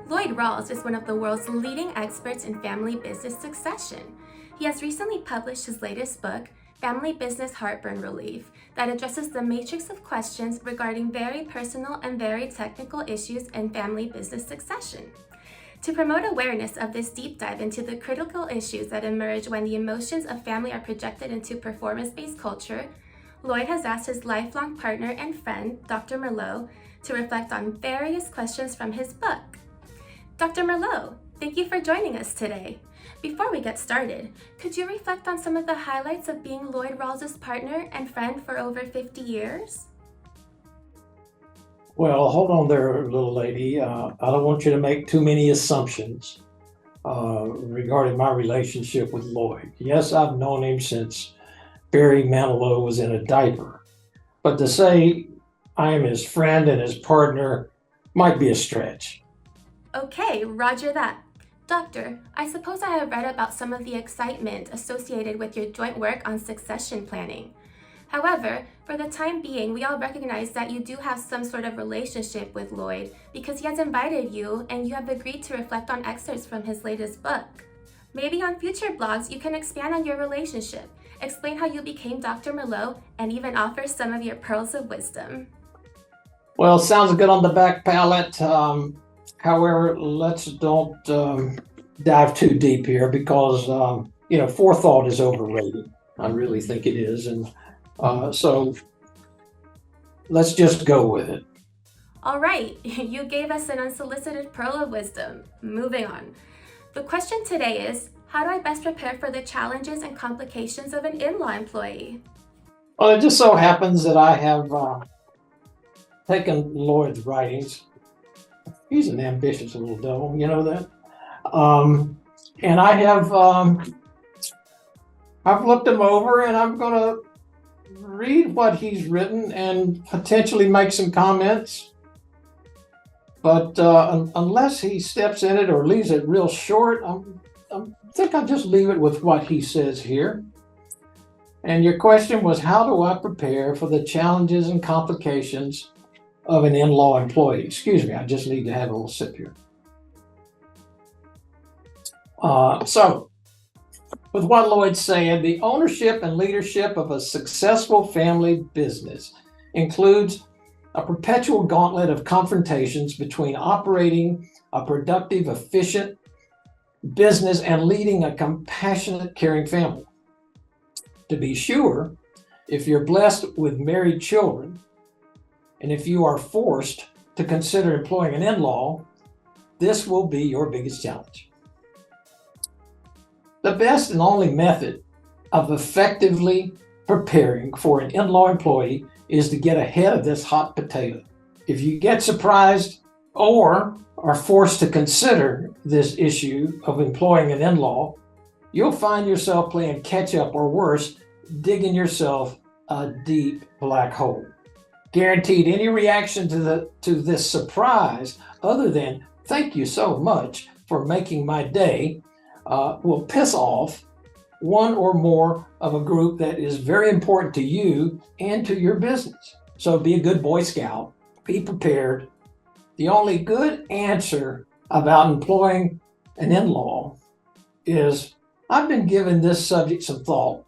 Loyd Rawls is one of the world's leading experts in family business succession. He has recently published his latest book, Family Business Heartburn Relief, that addresses the matrix of questions regarding very personal and very technical issues in family business succession. To promote awareness of this deep dive into the critical issues that emerge when the emotions of family are projected into performance-based culture, Loyd has asked his lifelong partner and friend, Dr. Merlot, to reflect on various questions from his book. Dr. Merlot, thank you for joining us today. Before we get started, could you reflect on some of the highlights of being Loyd Rawls' partner and friend for over 50 years? Well, hold on there, little lady. I don't want you to make too many assumptions regarding my relationship with Loyd. Yes, I've known him since Barry Manilow was in a diaper. But to say I am his friend and his partner might be a stretch. Okay, roger that. Doctor, I suppose I have read about some of the excitement associated with your joint work on succession planning. However, for the time being, we all recognize that you do have some sort of relationship with Loyd because he has invited you and you have agreed to reflect on excerpts from his latest book. Maybe on future blogs, you can expand on your relationship, explain how you became Dr. Merlot, and even offer some of your pearls of wisdom. Well, sounds good on the back palate. However, let's don't dive too deep here because, forethought is overrated. I really think it is. And so let's just go with it. All right, you gave us an unsolicited pearl of wisdom. Moving on. The question today is, how do I best prepare for the challenges and complications of an in-law employee? Well, it just so happens that I have taken Loyd's writings. He's an ambitious little devil, you know that? And I have, I've looked him over and I'm going to read what he's written and potentially make some comments. But unless he steps in it or leaves it real short, I think I'll just leave it with what he says here. And your question was, how do I prepare for the challenges and complications of an in-law employee? Excuse me, I just need to have a little sip here. So, with what Loyd said, the ownership and leadership of a successful family business includes a perpetual gauntlet of confrontations between operating a productive, efficient business and leading a compassionate, caring family. To be sure, if you're blessed with married children, and if you are forced to consider employing an in-law, this will be your biggest challenge. The best and only method of effectively preparing for an in-law employee is to get ahead of this hot potato. If you get surprised or are forced to consider this issue of employing an in-law, you'll find yourself playing catch up or worse, digging yourself a deep black hole. Guaranteed any reaction to this surprise other than thank you so much for making my day will piss off one or more of a group that is very important to you and to your business. So be a good Boy Scout, be prepared. The only good answer about employing an in-law is I've been giving this subject some thought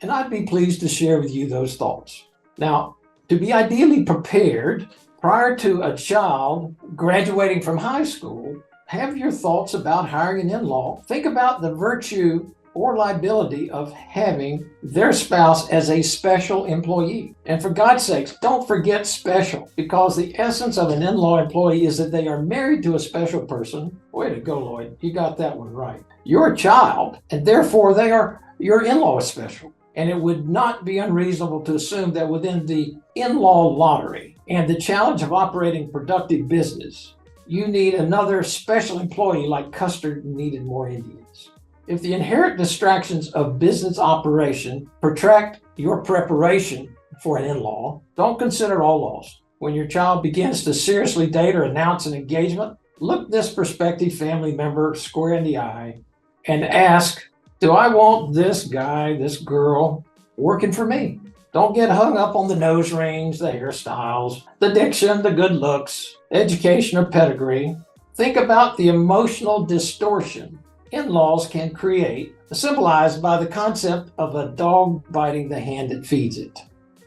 and I'd be pleased to share with you those thoughts. Now, to be ideally prepared prior to a child graduating from high school, have your thoughts about hiring an in-law. Think about the virtue or liability of having their spouse as a special employee. And for God's sakes, don't forget special, because the essence of an in-law employee is that they are married to a special person. Way to go, Loyd. You got that one right. You're a child, and therefore your in-law is special. And it would not be unreasonable to assume that within the in-law lottery and the challenge of operating productive business, you need another special employee like Custard needed more Indians. If the inherent distractions of business operation protract your preparation for an in-law, don't consider all lost. When your child begins to seriously date or announce an engagement, look this prospective family member square in the eye and ask, do I want this guy, this girl working for me? Don't get hung up on the nose rings, the hairstyles, the diction, the good looks, education, or pedigree. Think about the emotional distortion in-laws can create, symbolized by the concept of a dog biting the hand that feeds it.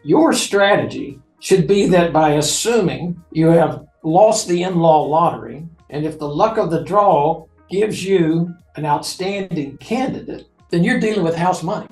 Your strategy should be that by assuming you have lost the in-law lottery, and if the luck of the draw gives you an outstanding candidate, then you're dealing with house money.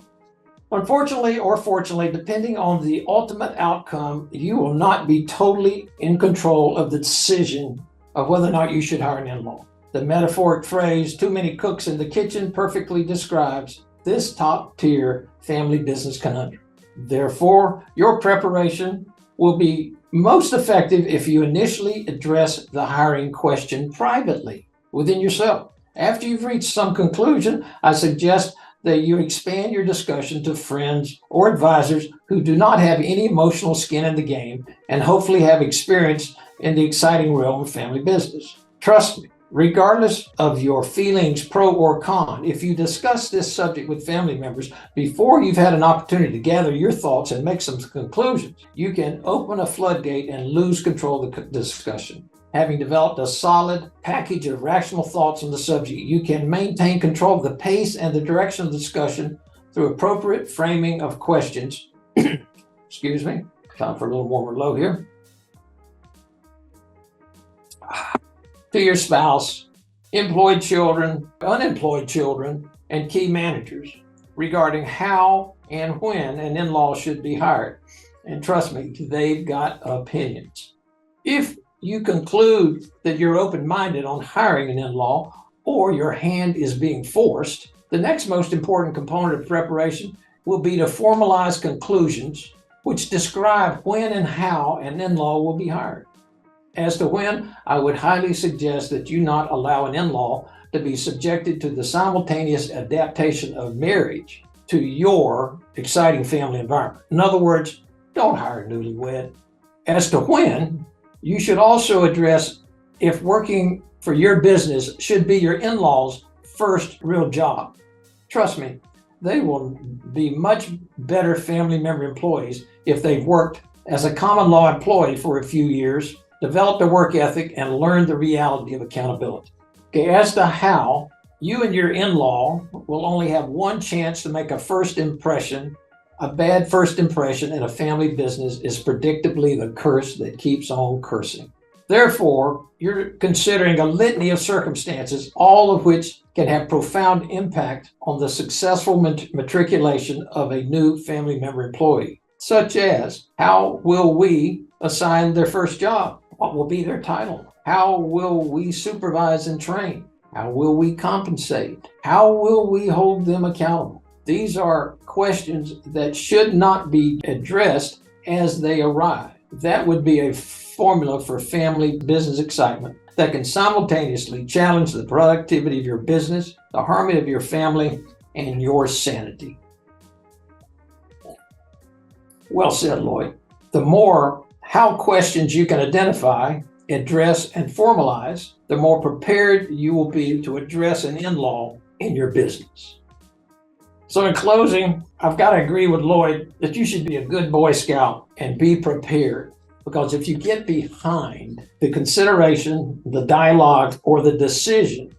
Unfortunately or fortunately, depending on the ultimate outcome, you will not be totally in control of the decision of whether or not you should hire an in-law. The metaphoric phrase, too many cooks in the kitchen, perfectly describes this top-tier family business conundrum. Therefore, your preparation will be most effective if you initially address the hiring question privately within yourself. After you've reached some conclusion, I suggest that you expand your discussion to friends or advisors who do not have any emotional skin in the game and hopefully have experience in the exciting realm of family business. Trust me, regardless of your feelings, pro or con, if you discuss this subject with family members before you've had an opportunity to gather your thoughts and make some conclusions, you can open a floodgate and lose control of the discussion. Having developed a solid package of rational thoughts on the subject, you can maintain control of the pace and the direction of the discussion through appropriate framing of questions. Excuse me, time for a little more Merlot here. To your spouse, employed children, unemployed children, and key managers regarding how and when an in-law should be hired. And trust me, they've got opinions. If you conclude that you're open-minded on hiring an in-law or your hand is being forced, the next most important component of preparation will be to formalize conclusions which describe when and how an in-law will be hired. As to when, I would highly suggest that you not allow an in-law to be subjected to the simultaneous adaptation of marriage to your exciting family environment. In other words, don't hire a newlywed. As to when, you should also address if working for your business should be your in-laws' first real job. Trust me, they will be much better family member employees if they've worked as a common law employee for a few years, developed a work ethic, and learned the reality of accountability. Okay, as to how, you and your in-law will only have one chance to make a first impression. A bad first impression in a family business is predictably the curse that keeps on cursing. Therefore, you're considering a litany of circumstances, all of which can have profound impact on the successful matriculation of a new family member employee, such as how will we assign their first job? What will be their title? How will we supervise and train? How will we compensate? How will we hold them accountable? These are questions that should not be addressed as they arrive. That would be a formula for family business excitement that can simultaneously challenge the productivity of your business, the harmony of your family, and your sanity. Well said, Loyd. The more how questions you can identify, address, and formalize, the more prepared you will be to address an in-law in your business. So in closing, I've got to agree with Loyd that you should be a good Boy Scout and be prepared. Because if you get behind the consideration, the dialogue, or the decision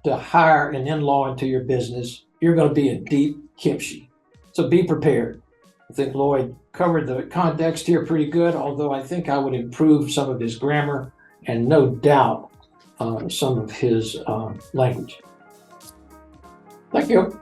to hire an in-law into your business, you're going to be in deep kimchi. So be prepared. I think Loyd covered the context here pretty good, although I think I would improve some of his grammar and no doubt some of his language. Thank you.